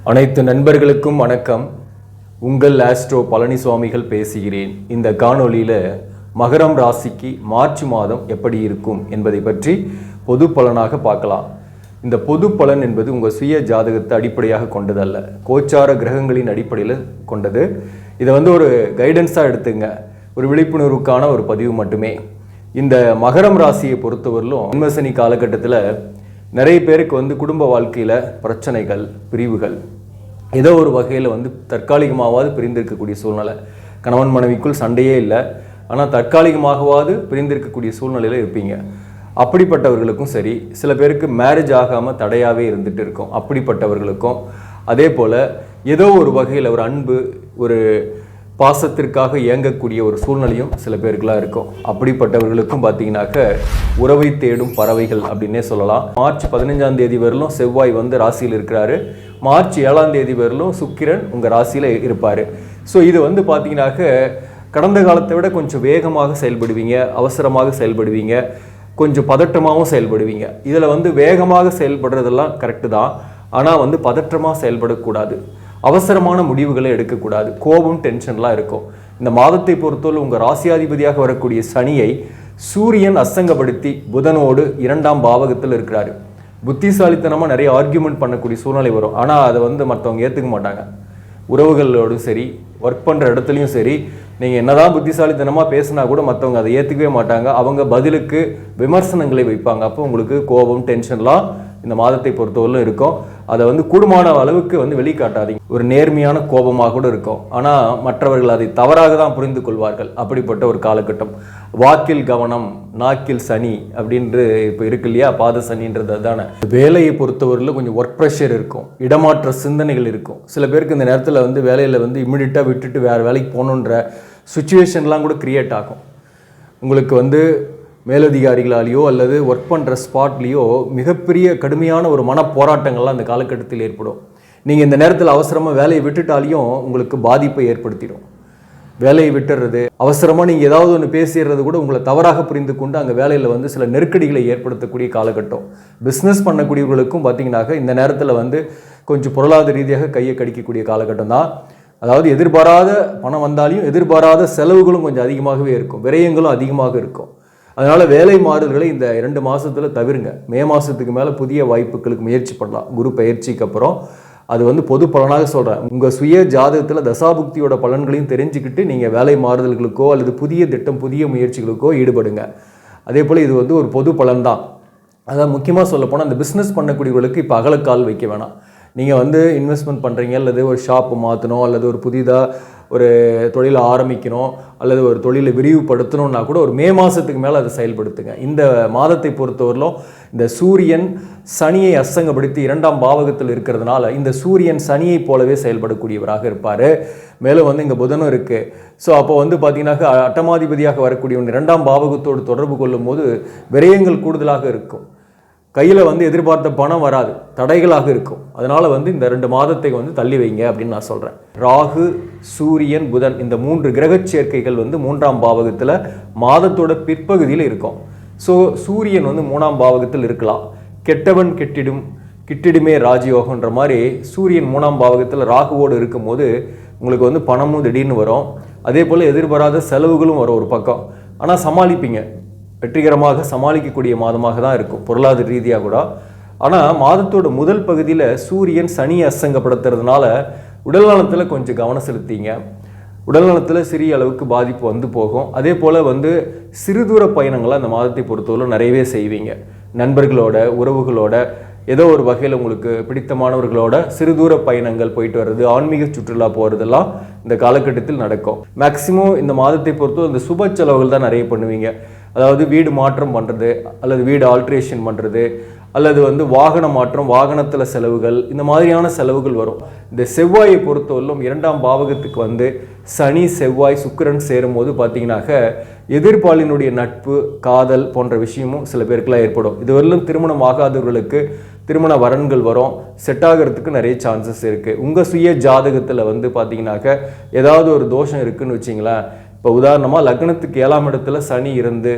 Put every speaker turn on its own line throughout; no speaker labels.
அனைத்து நண்பர்களுக்கும் வணக்கம். உங்கள் ஆஸ்ட்ரோ பழனிசுவாமிகள் பேசுகிறேன். இந்த காணொளியில் மகரம் ராசிக்கு மார்ச் மாதம் எப்படி இருக்கும் என்பதை பற்றி பொது பலனாக பார்க்கலாம். இந்த பொது பலன் என்பது உங்கள் சுய ஜாதகத்தை அடிப்படையாக கொண்டதல்ல, கோச்சார கிரகங்களின் அடிப்படையில் கொண்டது. இதை ஒரு கைடன்ஸாக எடுத்துங்க, ஒரு விழிப்புணர்வுக்கான ஒரு பதிவு மட்டுமே. இந்த மகரம் ராசியை பொறுத்தவரையிலும் ஜென்மசனி காலகட்டத்தில் நிறைய பேருக்கு குடும்ப வாழ்க்கையில் பிரச்சனைகள், பிரிவுகள், ஏதோ ஒரு வகையில் தற்காலிகமாகவாது பிரிந்திருக்கக்கூடிய சூழ்நிலை. கணவன் மனைவிக்குள் சண்டையே இல்லை, ஆனால் தற்காலிகமாகவாது பிரிந்திருக்கக்கூடிய சூழ்நிலையில் இருப்பீங்க. அப்படிப்பட்டவர்களுக்கும் சரி, சில பேருக்கு மேரேஜ் ஆகாமல் தடையாகவே இருந்துகிட்டு இருக்கும், அப்படிப்பட்டவர்களுக்கும் அதே போல் ஏதோ ஒரு வகையில் ஒரு அன்பு, ஒரு பாசத்திற்காக இயங்கக்கூடிய ஒரு சூழ்நிலையும் சில பேருக்குலாம் இருக்கும். அப்படிப்பட்டவர்களுக்கும் பார்த்தீங்கன்னாக்க உறவை தேடும் பறவைகள் அப்படின்னே சொல்லலாம். மார்ச் 15ஆம் தேதி வரலும் செவ்வாய் ராசியில் இருக்கிறாரு. மார்ச் 7ஆம் தேதி வரலும் சுக்கிரன் உங்கள் ராசியில் இருப்பார். ஸோ இது பார்த்தீங்கன்னாக்க கடந்த காலத்தை விட கொஞ்சம் வேகமாக செயல்படுவீங்க, அவசரமாக செயல்படுவீங்க, கொஞ்சம் பதற்றமாகவும் செயல்படுவீங்க. இதில் வேகமாக செயல்படுறதெல்லாம் கரெக்டு தான், ஆனால் பதற்றமாக செயல்படக்கூடாது, அவசரமான முடிவுகளை எடுக்கக்கூடாது, கோபம், டென்ஷன்லாம் இருக்கும். இந்த மாதத்தை பொறுத்தவரை உங்கள் ராசியாதிபதியாக வரக்கூடிய சனியை சூரியன் அஸ்தங்கப்படுத்தி புதனோடு 2ஆம் பாவகத்தில் இருக்கிறாரு. புத்திசாலித்தனமாக நிறைய ஆர்கியூமெண்ட் பண்ணக்கூடிய சூழ்நிலை வரும், ஆனால் அதை மற்றவங்க ஏற்றுக்க மாட்டாங்க. உறவுகளோடும் சரி, ஒர்க் பண்ணுற இடத்துலையும் சரி, நீங்கள் என்னதான் புத்திசாலித்தனமாக பேசினா கூட மற்றவங்க அதை ஏற்றுக்கவே மாட்டாங்க. அவங்க பதிலுக்கு விமர்சனங்களை வைப்பாங்க. அப்போ உங்களுக்கு கோபம், டென்ஷன்லாம் இந்த மாதத்தை பொறுத்தவரையிலும் இருக்கும். அதை கூடுமான அளவுக்கு வெளிக்காட்டாதீங்க. ஒரு நேர்மையான கோபமாக கூட இருக்கும், ஆனால் மற்றவர்கள் அதை தவறாக தான் புரிந்து கொள்வார்கள். அப்படிப்பட்ட ஒரு காலகட்டம். வாக்கில் கவனம், நாக்கில் சனி அப்படின்று இப்போ இருக்கு இல்லையா, பாத சனின்றது அதுதானே. வேலையை பொறுத்தவரையில் கொஞ்சம் ஒர்க் ப்ரெஷர் இருக்கும், இடமாற்ற சிந்தனைகள் இருக்கும். சில பேருக்கு இந்த நேரத்தில் வேலையில் இம்மிடியட்டாக விட்டுட்டு வேறு வேலைக்கு போகணுன்ற சுச்சுவேஷன்லாம் கூட கிரியேட் ஆகும். உங்களுக்கு மேலதிகாரிகளாலேயோ அல்லது ஒர்க் பண்ணுற ஸ்பாட்லேயோ மிகப்பெரிய கடுமையான ஒரு மன போராட்டங்கள்லாம் அந்த காலகட்டத்தில் ஏற்படும். நீங்கள் இந்த நேரத்தில் அவசரமாக வேலையை விட்டுட்டாலையும் உங்களுக்கு பாதிப்பை ஏற்படுத்திடும். வேலையை விட்டுறது, அவசரமாக நீங்கள் ஏதாவது ஒன்று பேசிடுறது கூட உங்களை தவறாக புரிந்து கொண்டு அங்கே வேலையில் சில நெருக்கடிகளை ஏற்படுத்தக்கூடிய காலகட்டம். பிஸ்னஸ் பண்ணக்கூடியவர்களுக்கும் பார்த்தீங்கன்னாக்க இந்த நேரத்தில் கொஞ்சம் பொருளாதார ரீதியாக கையை கடிக்கக்கூடிய காலகட்டம் தான். அதாவது எதிர்பாராத பணம் வந்தாலையும் எதிர்பாராத செலவுகளும் கொஞ்சம் அதிகமாகவே இருக்கும், விரயங்களும் அதிகமாக இருக்கும். அதனால் வேலை மாறுதல்களை இந்த 2 மாதத்தில் தவிருங்க. மே மாதத்துக்கு மேலே புதிய வாய்ப்புகளுக்கு முயற்சி பண்ணலாம். குரு பயிற்சிக்கு அப்புறம் அது பொது பலனாக சொல்கிறேன். உங்கள் சுய ஜாதகத்தில் தசாபுக்தியோட பலன்களையும் தெரிஞ்சுக்கிட்டு நீங்கள் வேலை மாறுதல்களுக்கோ அல்லது புதிய திட்டம், புதிய முயற்சிகளுக்கோ ஈடுபடுங்க. அதே போல் இது ஒரு பொது பலன் தான். அதான் முக்கியமாக சொல்லப்போனால் அந்த பிஸ்னஸ் பண்ணக்கூடியவர்களுக்கு இப்போ அகலக்கால் வைக்க வேணாம். நீங்கள் இன்வெஸ்ட்மெண்ட் பண்ணுறீங்க, அல்லது ஒரு ஷாப்பு மாற்றணும், அல்லது ஒரு புதிதாக ஒரு தொழிலை ஆரம்பிக்கணும், அல்லது ஒரு தொழிலை விரிவுபடுத்தணும்னா கூட ஒரு மே மாதத்துக்கு மேலே அதை செயல்படுத்துங்க. இந்த மாதத்தை பொறுத்தவரையிலும் இந்த சூரியன் சனியை அஸ்தங்கப்படுத்தி 2ஆம் பாவகத்தில் இருக்கிறதுனால இந்த சூரியன் சனியை போலவே செயல்படக்கூடியவராக இருப்பார். மேலும் இங்கே புதனும் இருக்குது. ஸோ அப்போ பார்த்தீங்கன்னாக்க அட்டமாதிபதியாக வரக்கூடிய 2ஆம் பாவகத்தோடு தொடர்பு கொள்ளும் போது விரயங்கள் கூடுதலாக இருக்கும். கையில் எதிர்பார்த்த பணம் வராது, தடைகளாக இருக்கும். அதனால் இந்த 2 மாதத்தை தள்ளி வைங்க அப்படின்னு நான் சொல்கிறேன். ராகு, சூரியன், புதன் இந்த 3 கிரக சேர்க்கைகள் 3ஆம் பாவகத்தில் மாதத்தோட பிற்பகுதியில் இருக்கும். ஸோ சூரியன் 3ஆம் பாவகத்தில் இருக்கலாம். கெட்டவன் கெட்டிடும், கிட்டிடுமே ராஜயோகன்ற மாதிரி சூரியன் 3ஆம் பாவகத்தில் ராகுவோடு இருக்கும்போது உங்களுக்கு பணமும் திடீர்னு வரும். அதே போல் எதிர்பாராத செலவுகளும் வரும் ஒரு பக்கம். ஆனால் சமாளிப்பீங்க, வெற்றிகரமாக சமாளிக்கக்கூடிய மாதமாக தான் இருக்கும் பொருளாதார ரீதியாக கூட. ஆனால் மாதத்தோட முதல் பகுதியில் சூரியன் சனியை அஸ்தங்கப்படுத்துறதுனால உடல்நலத்தில் கொஞ்சம் கவனம் செலுத்திங்க. உடல்நலத்தில் சிறிய அளவுக்கு பாதிப்பு போகும். அதே போல் சிறுதூர பயணங்களை அந்த மாதத்தை பொறுத்தவரை நிறையவே செய்வீங்க. நண்பர்களோட, உறவுகளோட, ஏதோ ஒரு வகையில் உங்களுக்கு பிடித்தமானவர்களோட சிறுதூர பயணங்கள் போயிட்டு வர்றது, ஆன்மீக சுற்றுலா போகிறதெல்லாம் இந்த காலகட்டத்தில் நடக்கும். மேக்சிமம் இந்த மாதத்தை பொறுத்தவரை இந்த சுப செலவுகள் தான் நிறைய பண்ணுவீங்க. அதாவது வீடு மாற்றம் பண்ணுறது, அல்லது வீடு ஆல்ட்ரேஷன் பண்ணுறது, அல்லது வாகன மாற்றம், வாகனத்தில் செலவுகள், இந்த மாதிரியான செலவுகள் வரும். இந்த செவ்வாயை பொறுத்தவரையிலும் 2ஆம் பாவகத்துக்கு சனி, செவ்வாய், சுக்கிரன் சேரும்போது பார்த்தீங்கன்னாக்க எதிர்பாலினுடைய நட்பு, காதல் போன்ற விஷயமும் சில பேருக்குலாம் ஏற்படும். இதுவரையிலும் திருமணம் ஆகாதவர்களுக்கு திருமண வரன்கள் வரும், செட் ஆகிறதுக்கு நிறைய சான்சஸ் இருக்குது. உங்கள் சுய ஜாதகத்தில் பார்த்தீங்கன்னாக்க ஏதாவது ஒரு தோஷம் இருக்குதுன்னு வச்சிங்களேன். இப்போ உதாரணமாக லக்னத்துக்கு 7ஆம் இடத்துல சனி இருந்து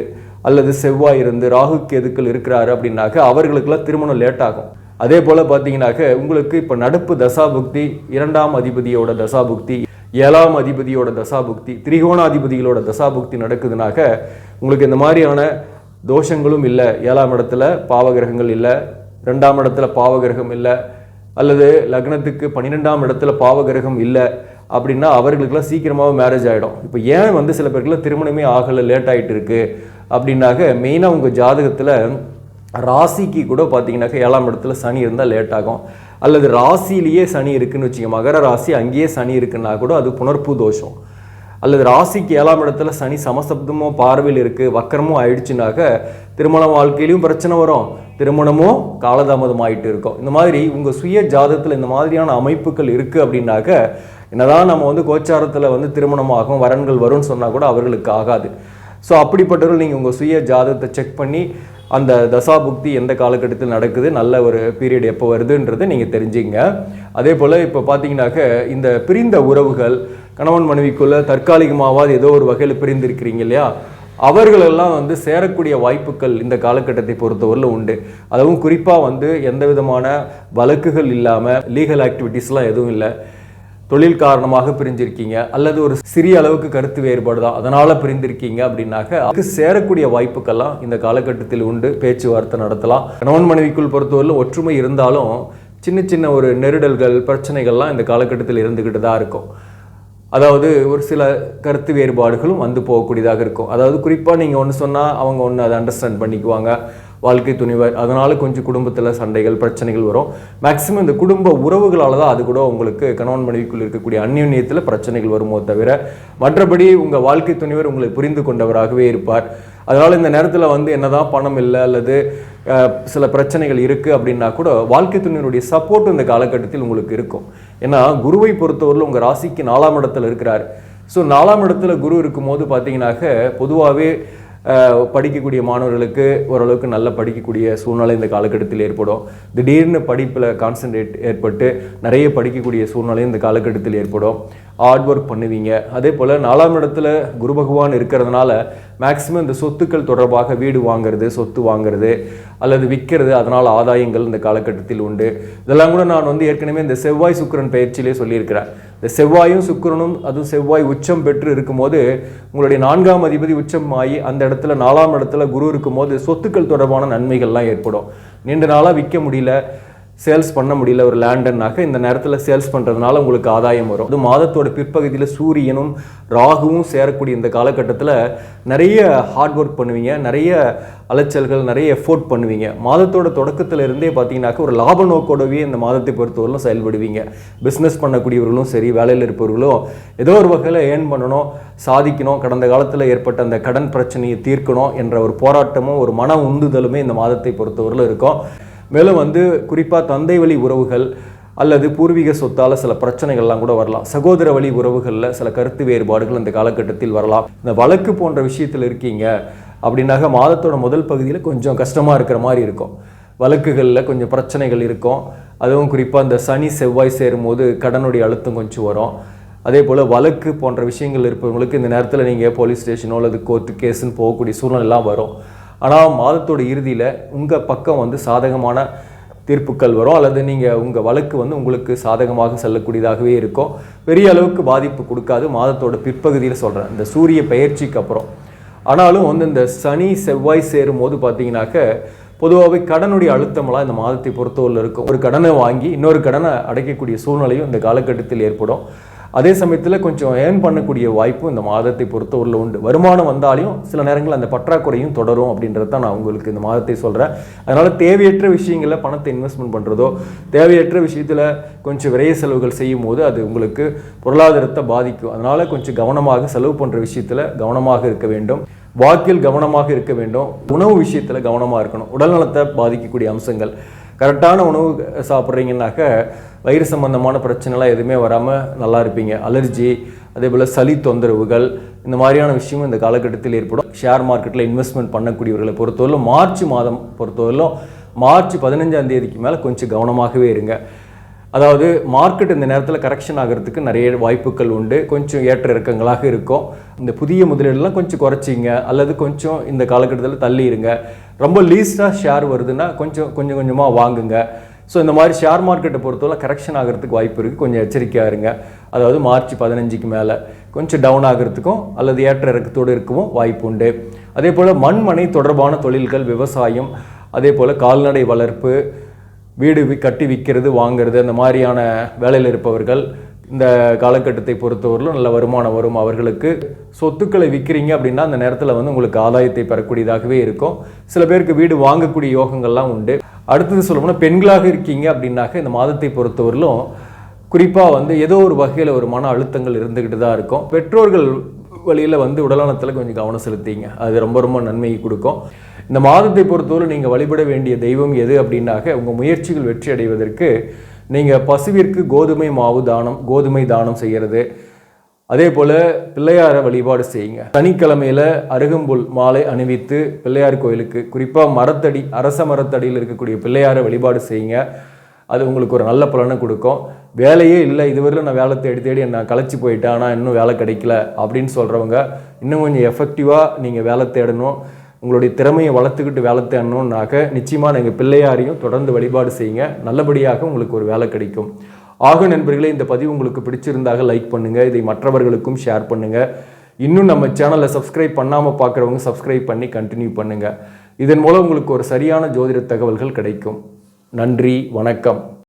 அல்லது செவ்வாய் இருந்து ராகு கேதுக்கள் இருக்கிறாரு அப்படின்னாக்க அவர்களுக்கெல்லாம் திருமணம் லேட் ஆகும். அதே போல் பார்த்தீங்கன்னாக்க உங்களுக்கு இப்போ நடப்பு தசாபுக்தி 2ஆம் அதிபதியோட தசாபுக்தி, 7ஆம் அதிபதியோட தசாபுக்தி, திரிகோணாதிபதிகளோட தசாபுக்தி நடக்குதுனாக்க உங்களுக்கு இந்த மாதிரியான தோஷங்களும் இல்லை. 7ஆம் இடத்துல பாவகிரகங்கள் இல்லை, 2ஆம் இடத்துல பாவகிரகம் இல்லை, அல்லது லக்னத்துக்கு 12ஆம் இடத்துல பாவகிரகம் இல்லை அப்படின்னா அவர்களுக்கெல்லாம் சீக்கிரமாக மேரேஜ் ஆகிடும். இப்போ ஏன் சில பேருக்குலாம் திருமணமே ஆகலை, லேட் ஆகிட்டு இருக்கு அப்படின்னாக்க மெயினாக உங்கள் ஜாதகத்தில் ராசிக்கு கூட பார்த்தீங்கன்னாக்க 7ஆம் இடத்துல சனி இருந்தால் லேட் ஆகும். அல்லது ராசியிலேயே சனி இருக்குன்னு வச்சுக்கோங்க, மகர ராசி அங்கேயே சனி இருக்குன்னா கூட அது புணர்ப்பு தோஷம். அல்லது ராசிக்கு 7ஆம் இடத்துல சனி சமசப்தமோ பார்வையில் இருக்குது, வக்கரமும் ஆயிடுச்சுனாக்க திருமண வாழ்க்கையிலையும் பிரச்சனை வரும், திருமணமும் காலதாமதம் ஆகிட்டு இருக்கும். இந்த மாதிரி உங்கள் சுய ஜாதகத்தில் இந்த மாதிரியான அமைப்புகள் இருக்குது அப்படின்னாக்க என்னதான் நம்ம கோச்சாரத்தில் திருமணமாகும் வரன்கள் வரும்னு சொன்னால் கூட அவர்களுக்கு ஆகாது. ஸோ அப்படிப்பட்டவர்கள் நீங்கள் உங்கள் சுய ஜாதகத்தை செக் பண்ணி அந்த தசாபுக்தி எந்த காலகட்டத்தில் நடக்குது, நல்ல ஒரு பீரியட் எப்போ வருதுன்றதை நீங்கள் தெரிஞ்சுங்க. அதே போல் இப்போ பார்த்தீங்கன்னாக்க இந்த பிரிந்த உறவுகள், கணவன் மனைவிக்குள்ளே தற்காலிகமாவது ஏதோ ஒரு வகையில் பிரிந்திருக்கிறீங்க இல்லையா, அவர்களெல்லாம் சேரக்கூடிய வாய்ப்புகள் இந்த காலகட்டத்தை பொறுத்தவரையில் உண்டு. அதுவும் குறிப்பாக எந்த விதமான வழக்குகள் இல்லாமல், லீகல் ஆக்டிவிட்டீஸ்லாம் எதுவும் இல்லை, தொழில் காரணமாக பிரிஞ்சிருக்கீங்க, அல்லது ஒரு சிறிய அளவுக்கு கருத்து வேறுபாடு தான் அதனால் பிரிந்திருக்கீங்க அப்படின்னாக்க அதுக்கு சேரக்கூடிய வாய்ப்புக்கெல்லாம் இந்த காலகட்டத்தில் உண்டு. பேச்சுவார்த்தை நடத்தலாம். கணவன் மனைவிக்குள் பொறுத்தவரையில் ஒற்றுமை இருந்தாலும் சின்ன சின்ன ஒரு நெருடல்கள், பிரச்சனைகள்லாம் இந்த காலகட்டத்தில் இருந்துக்கிட்டு தான் இருக்கும். அதாவது ஒரு சில கருத்து வேறுபாடுகளும் போகக்கூடியதாக இருக்கும். அதாவது குறிப்பாக நீங்கள் ஒன்று சொன்னால் அவங்க ஒன்று அதை அண்டர்ஸ்டாண்ட் பண்ணிக்குவாங்க, வாழ்க்கை துணிவர், அதனால் கொஞ்சம் குடும்பத்தில் சண்டைகள், பிரச்சனைகள் வரும். மேக்சிமம் இந்த குடும்ப உறவுகளால் தான் அது கூட உங்களுக்கு கணவன் மனைவிக்குள் இருக்கக்கூடிய அந்யோன்யத்தில் பிரச்சனைகள் வருமோ தவிர மற்றபடி உங்கள் வாழ்க்கை துணிவர் உங்களை புரிந்து கொண்டவராகவே இருப்பார். அதனால் இந்த நேரத்தில் என்னதான் பணம் இல்லை அல்லது சில பிரச்சனைகள் இருக்குது அப்படின்னா கூட வாழ்க்கை துணியினுடைய சப்போர்ட் இந்த காலகட்டத்தில் உங்களுக்கு இருக்கும். ஏன்னா குருவை பொறுத்தவரையில் உங்கள் ராசிக்கு 4ஆம் இடத்துல இருக்கிறார். ஸோ 4ஆம் இடத்துல குரு இருக்கும்போது பார்த்தீங்கன்னாக்க பொதுவாகவே படிக்கக்கூடிய மாணவர்களுக்கு ஓரளவுக்கு நல்ல படிக்கக்கூடிய சூழ்நிலை இந்த காலகட்டத்தில் ஏற்படும். திடீர்னு படிப்பில் கான்சன்ட்ரேட் ஏற்பட்டு நிறைய படிக்கக்கூடிய சூழ்நிலை இந்த காலகட்டத்தில் ஏற்படும். ஹார்ட் ஒர்க் பண்ணுவீங்க. அதே போல் 4ஆம் இடத்துல குரு பகவான் இருக்கிறதுனால மேக்சிமம் இந்த சொத்துக்கள் தொடர்பாக வீடு வாங்கிறது, சொத்து வாங்கிறது அல்லது விற்கிறது, அதனால் ஆதாயங்கள் இந்த காலகட்டத்தில் உண்டு. இதெல்லாம் கூட நான் ஏற்கனவே இந்த செவ்வாய் சுக்கிரன் பயிற்சியிலே சொல்லியிருக்கிறேன். இந்த செவ்வாயும் சுக்கிரனும், அதுவும் செவ்வாய் உச்சம் பெற்று இருக்கும்போது உங்களுடைய 4ஆம் அதிபதி உச்சம் ஆகி அந்த இடத்துல 4ஆம் இடத்துல குரு இருக்கும்போது சொத்துக்கள் தொடர்பான நன்மைகள்லாம் ஏற்படும். நீண்ட நாளாக விற்க முடியல, சேல்ஸ் பண்ண முடியல ஒரு லேண்டுன்னாக்க இந்த நேரத்தில் சேல்ஸ் பண்ணுறதுனால உங்களுக்கு ஆதாயம் வரும். அது மாதத்தோட பிற்பகுதியில் சூரியனும் ராகுவும் சேரக்கூடிய இந்த காலகட்டத்தில் நிறைய ஹார்ட் ஒர்க் பண்ணுவீங்க, நிறைய அலைச்சல்கள், நிறைய எஃபோர்ட் பண்ணுவீங்க. மாதத்தோட தொடக்கத்தில் இருந்தே பார்த்தீங்கன்னாக்க ஒரு லாப நோக்கோடவே இந்த மாதத்தை பொறுத்தவரையிலும் செயல்படுவீங்க. பிஸ்னஸ் பண்ணக்கூடியவர்களும் சரி, வேலையில் இருப்பவர்களும் ஏதோ ஒரு வகையில் ஏர்ன் பண்ணணும், சாதிக்கணும், கடந்த காலத்தில் ஏற்பட்ட அந்த கடன் பிரச்சனையை தீர்க்கணும் என்ற ஒரு போராட்டமும் ஒரு மன உந்துதலுமே இந்த மாதத்தை பொறுத்தவரையிலும் இருக்கும். மேலும் குறிப்பாக தந்தை வழி உறவுகள் அல்லது பூர்வீக சொத்தால் சில பிரச்சனைகள்லாம் கூட வரலாம். சகோதர வழி உறவுகளில் சில கருத்து வேறுபாடுகள் இந்த காலகட்டத்தில் வரலாம். இந்த வழக்கு போன்ற விஷயத்தில் இருக்கீங்க அப்படின்னாக்க மாதத்தோட முதல் பகுதியில் கொஞ்சம் கஷ்டமாக இருக்கிற மாதிரி இருக்கும். வழக்குகளில் கொஞ்சம் பிரச்சனைகள் இருக்கும். அதுவும் குறிப்பாக இந்த சனி செவ்வாய் சேரும்போது கடனுடைய அழுத்தம் கொஞ்சம் வரும். அதே போல் வழக்கு போன்ற விஷயங்கள் இருப்பவங்களுக்கு இந்த நேரத்தில் நீங்கள் போலீஸ் ஸ்டேஷனோ அல்லது கோர்ட்டு கேஸுன்னு போகக்கூடிய சூழ்நிலைலாம் வரும். ஆனால் மாதத்தோட இறுதியில் உங்கள் பக்கம் சாதகமான தீர்ப்புகள் வரும், அல்லது நீங்கள் உங்கள் வழக்கு உங்களுக்கு சாதகமாக செல்லக்கூடியதாகவே இருக்கும். பெரிய அளவுக்கு பாதிப்பு கொடுக்காது மாதத்தோட பிற்பகுதியில் சொல்கிறேன், இந்த சூரிய பெயர்ச்சிக்கு அப்புறம். ஆனாலும் இந்த சனி செவ்வாய் சேரும் போது பார்த்தீங்கன்னாக்க பொதுவாகவே கடனுடைய அழுத்தமெல்லாம் இந்த மாதத்தை பொறுத்தவரையில் இருக்கும். ஒரு கடனை வாங்கி இன்னொரு கடனை அடைக்கக்கூடிய சூழ்நிலையும் இந்த காலகட்டத்தில் ஏற்படும். அதே சமயத்தில் கொஞ்சம் ஏர்ன் பண்ணக்கூடிய வாய்ப்பும் இந்த மாதத்தை பொறுத்தவரையில் உண்டு. வருமானம் வந்தாலும் சில நேரங்களில் அந்த பற்றாக்குறையும் தொடரும் அப்படின்றது தான் நான் உங்களுக்கு இந்த மாதத்தை சொல்கிறேன். அதனால் தேவையற்ற விஷயங்களில் பணத்தை இன்வெஸ்ட்மெண்ட் பண்ணுறதோ, தேவையற்ற விஷயத்தில் கொஞ்சம் விரைய செலவுகள் செய்யும் போது அது உங்களுக்கு பொருளாதாரத்தை பாதிக்கும். அதனால் கொஞ்சம் கவனமாக செலவு பண்ணுற விஷயத்தில் கவனமாக இருக்க வேண்டும். வாக்கில் கவனமாக இருக்க வேண்டும். உணவு விஷயத்தில் கவனமாக இருக்கணும். உடல்நலத்தை பாதிக்கக்கூடிய அம்சங்கள், கரெக்டான உணவு சாப்பிட்றீங்கன்னாக்க வயிறு சம்பந்தமான பிரச்சனைலாம் எதுவுமே வராமல் நல்லா இருப்பீங்க. அலர்ஜி, அதே போல் சளி தொந்தரவுகள், இந்த மாதிரியான விஷயமும் இந்த காலகட்டத்தில் ஏற்படும். ஷேர் மார்க்கெட்டில் இன்வெஸ்ட்மெண்ட் பண்ணக்கூடியவர்களை பொறுத்தவரையிலும் மார்ச் மாதம் பொறுத்தவரையிலும் மார்ச் 15ஆம் தேதிக்கு மேலே கொஞ்சம் கவனமாகவே இருங்க. அதாவது மார்க்கெட் இந்த நேரத்தில் கரெக்ஷன் ஆகிறதுக்கு நிறைய வாய்ப்புகள் உண்டு. கொஞ்சம் ஏற்ற இறக்கங்களாக இருக்கும். இந்த புதிய முதலீடுலாம் கொஞ்சம் குறைச்சிங்க அல்லது கொஞ்சம் இந்த காலகட்டத்தில் தள்ளி இருங்க. ரொம்ப லீஸ்டாக ஷேர் வருதுன்னா கொஞ்சம் கொஞ்சமாக வாங்குங்க. ஸோ இந்த மாதிரி ஷேர் மார்க்கெட்டை பொறுத்தவரை கரெக்ஷன் ஆகிறதுக்கு வாய்ப்பு இருக்குது. கொஞ்சம் எச்சரிக்கையாக இருங்க. அதாவது மார்ச் 15க்கு மேலே கொஞ்சம் டவுன் ஆகிறதுக்கும் அல்லது ஏற்ற இறக்கத்தோடு இருக்கவும் வாய்ப்பு உண்டு. அதே போல் மண்மனை தொடர்பான தொழில்கள், விவசாயம், அதே போல் கால்நடை வளர்ப்பு, வீடு கட்டி விற்கிறது வாங்கிறது, அந்த மாதிரியான வேலையில் இருப்பவர்கள் இந்த காலகட்டத்தை பொறுத்தவரையிலும் நல்ல வருமானம் வரும். அவர்களுக்கு சொத்துக்களை விற்கிறீங்க அப்படின்னா அந்த நேரத்தில் வந்து உங்களுக்கு ஆதாயத்தை பெறக்கூடியதாகவே இருக்கும். சில பேருக்கு வீடு வாங்கக்கூடிய யோகங்கள்லாம் உண்டு. அடுத்தது சொல்லணும்னா பெண்களாக இருக்கீங்க அப்படின்னாக்க இந்த மாதத்தை பொறுத்தவரையிலும் குறிப்பாக வந்து ஏதோ ஒரு வகையில் ஒரு மன அழுத்தங்கள் இருந்துக்கிட்டு தான் இருக்கும். பெற்றோர்கள் வழியில் வந்து உடல்நலத்தில் கொஞ்சம் கவனம் செலுத்திங்க, அது ரொம்ப ரொம்ப நன்மையை கொடுக்கும். இந்த மாதத்தை பொறுத்தவரை நீங்கள் வழிபட வேண்டிய தெய்வம் எது அப்படின்னாக்க உங்கள் முயற்சிகள் வெற்றி அடைவதற்கு நீங்கள் பசுவிற்கு கோதுமை தானம் செய்கிறது, அதே போல் பிள்ளையாரை வழிபாடு செய்யுங்க. சனிக்கிழமையில் அருகம்புல் மாலை அணிவித்து பிள்ளையார் கோயிலுக்கு, குறிப்பாக அரச மரத்தடியில் இருக்கக்கூடிய பிள்ளையாரை வழிபாடு செய்யுங்க. அது உங்களுக்கு ஒரு நல்ல பலனை கொடுக்கும். வேலையே இல்லை, இதுவரையிலும் நான் வேலை தேடி நான் களைச்சி போயிட்டேன், ஆனால் இன்னும் வேலை கிடைக்கல அப்படின்னு சொல்கிறவங்க இன்னும் கொஞ்சம் எஃபெக்டிவாக நீங்கள் வேலை தேடணும், உங்களுடைய திறமையை வளர்த்துக்கிட்டு வேலை தேடணும்னாக்க நிச்சயமாக நீங்கள் பிள்ளையாரையும் தொடர்ந்து வழிபாடு செய்யுங்க. நல்லபடியாக உங்களுக்கு ஒரு வேலை கிடைக்கும். ஆக நண்பர்களே, இந்த பதிவு உங்களுக்கு பிடிச்சிருந்தாக லைக் பண்ணுங்கள், இதை மற்றவர்களுக்கும் ஷேர் பண்ணுங்கள். இன்னும் நம்ம சேனலை சப்ஸ்கிரைப் பண்ணாமல் பார்க்குறவங்க சப்ஸ்கிரைப் பண்ணி கண்டினியூ பண்ணுங்கள். இதன் மூலம் உங்களுக்கு ஒரு சரியான ஜோதிட தகவல்கள் கிடைக்கும். நன்றி, வணக்கம்.